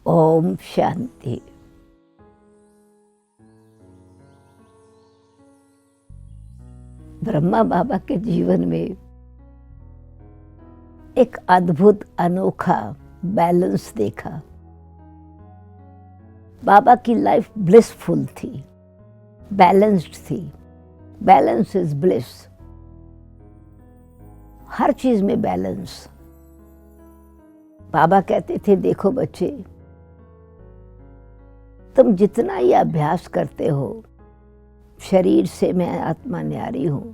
ओम शांति। ब्रह्मा बाबा के जीवन में एक अद्भुत अनोखा बैलेंस देखा। बाबा की लाइफ ब्लिसफुल थी, बैलेंस्ड थी। Balance is bliss. हर चीज में बैलेंस। बाबा कहते थे, देखो बच्चे, तुम जितना ये अभ्यास करते हो, शरीर से मैं आत्मा न्यारी हूं,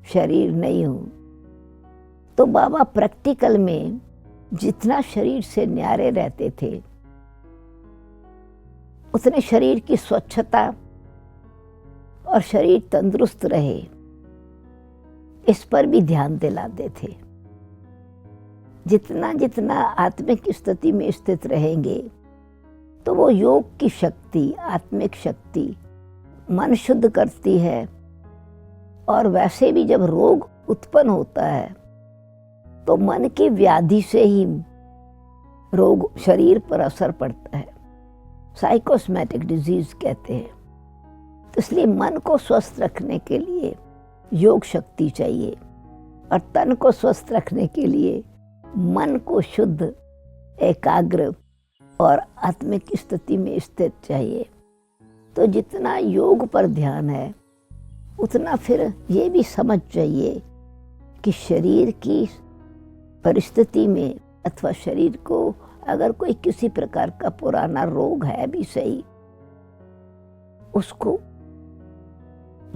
शरीर नहीं हूं, तो बाबा प्रैक्टिकल में जितना शरीर से न्यारे रहते थे, उतने शरीर की स्वच्छता और शरीर तंदुरुस्त रहे, इस पर भी ध्यान दिलाते थे। जितना जितना आत्मिक स्थिति में स्थित रहेंगे, तो वो योग की शक्ति, आत्मिक शक्ति मन शुद्ध करती है। और वैसे भी जब रोग उत्पन्न होता है, तो मन की व्याधि से ही रोग शरीर पर असर पड़ता है। साइकोसोमैटिक डिजीज कहते हैं। तो इसलिए मन को स्वस्थ रखने के लिए योग शक्ति चाहिए, और तन को स्वस्थ रखने के लिए मन को शुद्ध, एकाग्र और आत्मिक स्थिति में स्थित चाहिए। तो जितना योग पर ध्यान है, उतना फिर ये भी समझ चाहिए कि शरीर की परिस्थिति में अथवा शरीर को अगर कोई किसी प्रकार का पुराना रोग है भी सही, उसको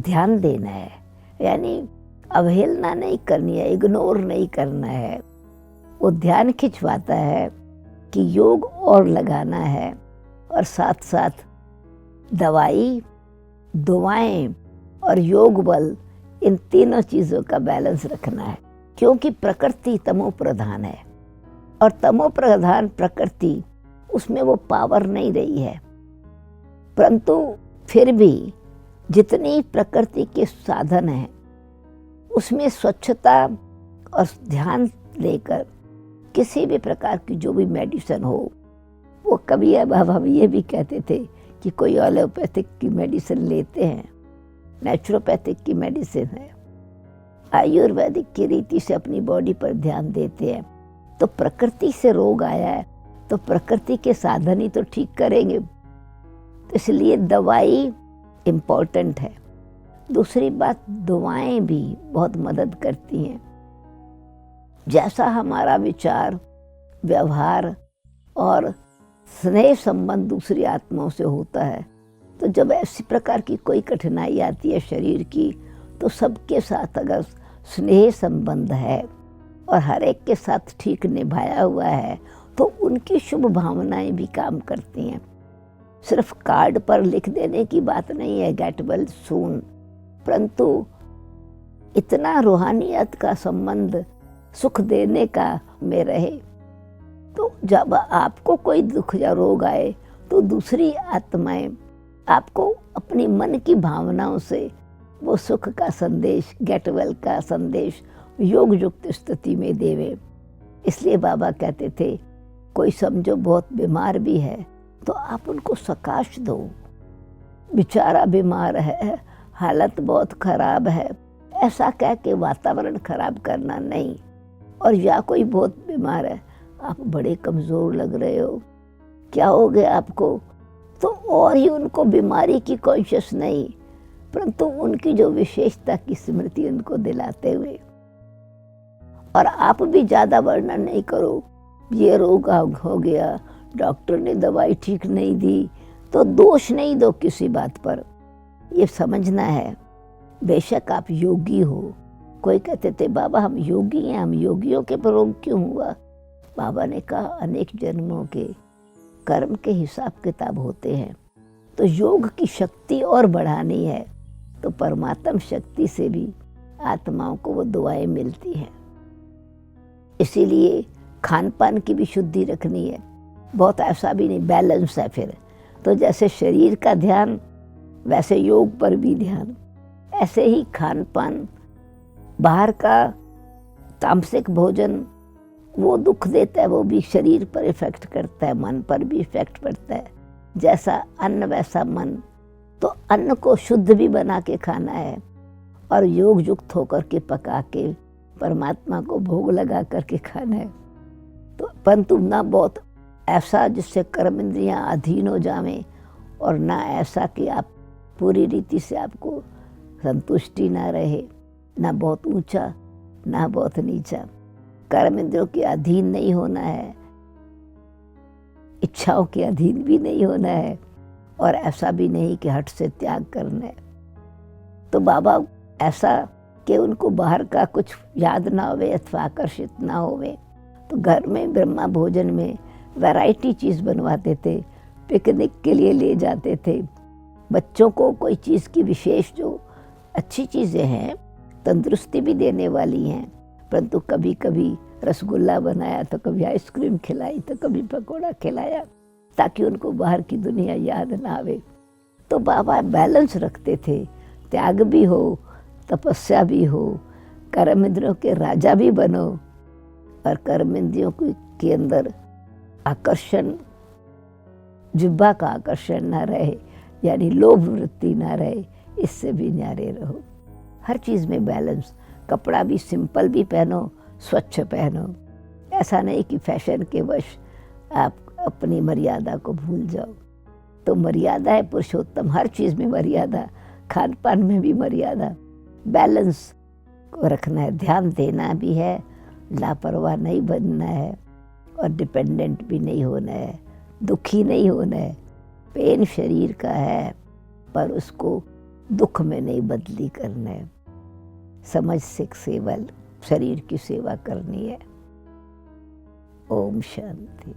ध्यान देना है। यानी अवहेलना नहीं करनी है, इग्नोर नहीं करना है। वो ध्यान खिंचवाता है कि योग और लगाना है, और साथ साथ दवाई, दुआएं और योग बल, इन तीनों चीज़ों का बैलेंस रखना है। क्योंकि प्रकृति तमो प्रधान है, और तमो प्रधान प्रकृति, उसमें वो पावर नहीं रही है। परंतु फिर भी जितनी प्रकृति के साधन हैं, उसमें स्वच्छता और ध्यान लेकर किसी भी प्रकार की जो भी मेडिसिन हो, वो कभी बाबा ये भी कहते थे कि कोई एलोपैथिक की मेडिसिन लेते हैं, नेचुरोपैथिक की मेडिसिन है, आयुर्वेदिक की रीति से अपनी बॉडी पर ध्यान देते हैं। तो प्रकृति से रोग आया है, तो प्रकृति के साधन ही तो ठीक करेंगे। तो इसलिए दवाई इम्पोर्टेंट है। दूसरी बात, दुआएं भी बहुत मदद करती हैं। जैसा हमारा विचार, व्यवहार और स्नेह संबंध दूसरी आत्माओं से होता है, तो जब ऐसी प्रकार की कोई कठिनाई आती है शरीर की, तो सबके साथ अगर स्नेह संबंध है और हर एक के साथ ठीक निभाया हुआ है, तो उनकी शुभ भावनाएं भी काम करती हैं। सिर्फ कार्ड पर लिख देने की बात नहीं है, गेट वेल सून, परंतु इतना रूहानियत का संबंध सुख देने का में रहे। तो जब आपको कोई दुख या रोग आए, तो दूसरी आत्माएं आपको अपनी मन की भावनाओं से वो सुख का संदेश, गेट वेल का संदेश योग युक्त स्थिति में देवे। इसलिए बाबा कहते थे, कोई समझो बहुत बीमार भी है, तो आप उनको सकाश दो। बेचारा बीमार है, हालत बहुत खराब है, ऐसा कह के वातावरण खराब करना नहीं। और या कोई बहुत बीमार है, आप बड़े कमज़ोर लग रहे हो, क्या हो गया आपको, तो और ही उनको बीमारी की कॉन्शियस नहीं, परंतु उनकी जो विशेषता की स्मृति उनको दिलाते हुए। और आप भी ज़्यादा वर्णन नहीं करो, ये रोग हो गया, डॉक्टर ने दवाई ठीक नहीं दी, तो दोष नहीं दो किसी बात पर। ये समझना है, बेशक आप योगी हो। कोई कहते थे, बाबा हम योगी हैं, हम योगियों के पर रोग क्यों हुआ? बाबा ने कहा, अनेक जन्मों के कर्म के हिसाब किताब होते हैं। तो योग की शक्ति और बढ़ानी है, तो परमात्म शक्ति से भी आत्माओं को वो दुआएं मिलती हैं। इसीलिए खान पान की भी शुद्धि रखनी है। बहुत ऐसा भी नहीं, बैलेंस है फिर। तो जैसे शरीर का ध्यान, वैसे योग पर भी ध्यान। ऐसे ही खान पान, बाहर का तामसिक भोजन वो दुख देता है, वो भी शरीर पर इफेक्ट करता है, मन पर भी इफेक्ट पड़ता है। जैसा अन्न वैसा मन। तो अन्न को शुद्ध भी बना के खाना है और योग युक्त होकर के पका के परमात्मा को भोग लगा करके खाना है। तो परंतु ना बहुत ऐसा जिससे कर्म इंद्रियां अधीन हो जावें, और ना ऐसा कि आप पूरी रीति से आपको संतुष्टि ना रहे, ना बहुत ऊंचा ना बहुत नीचा। कर्म इंद्रियों के अधीन नहीं होना है, इच्छाओं के अधीन भी नहीं होना है, और ऐसा भी नहीं कि हट से त्याग करना है। तो बाबा ऐसा कि उनको बाहर का कुछ याद ना होवे अथवा आकर्षित ना होवे, तो घर में ब्रह्मा भोजन में वैरायटी चीज़ बनवाते थे, पिकनिक के लिए ले जाते थे। बच्चों को कोई चीज़ की विशेष जो अच्छी चीज़ें हैं, तंदुरुस्ती भी देने वाली हैं, परंतु कभी कभी रसगुल्ला बनाया तो कभी आइसक्रीम खिलाई तो कभी पकौड़ा खिलाया, ताकि उनको बाहर की दुनिया याद ना आवे। तो बाबा बैलेंस रखते थे, त्याग भी हो, तपस्या भी हो, कर्म इंद्रियों के राजा भी बनो, और कर्म इंद्रियों के अंदर आकर्षण, जिह्वा का आकर्षण ना रहे, यानी लोभ वृत्ति ना रहे, इससे भी न्यारे रहो। हर चीज़ में बैलेंस। कपड़ा भी सिंपल भी पहनो, स्वच्छ पहनो। ऐसा नहीं कि फैशन के वश आप अपनी मर्यादा को भूल जाओ। तो मर्यादा है पुरुषोत्तम, हर चीज़ में मर्यादा, खान पान में भी मर्यादा। बैलेंस को रखना है, ध्यान देना भी है, लापरवाह नहीं बनना है, और डिपेंडेंट भी नहीं होना है, दुखी नहीं होना है। पेन शरीर का है, पर उसको दुख में नहीं बदली करना है। समझ से केवल शरीर की सेवा करनी है। ओम शांति।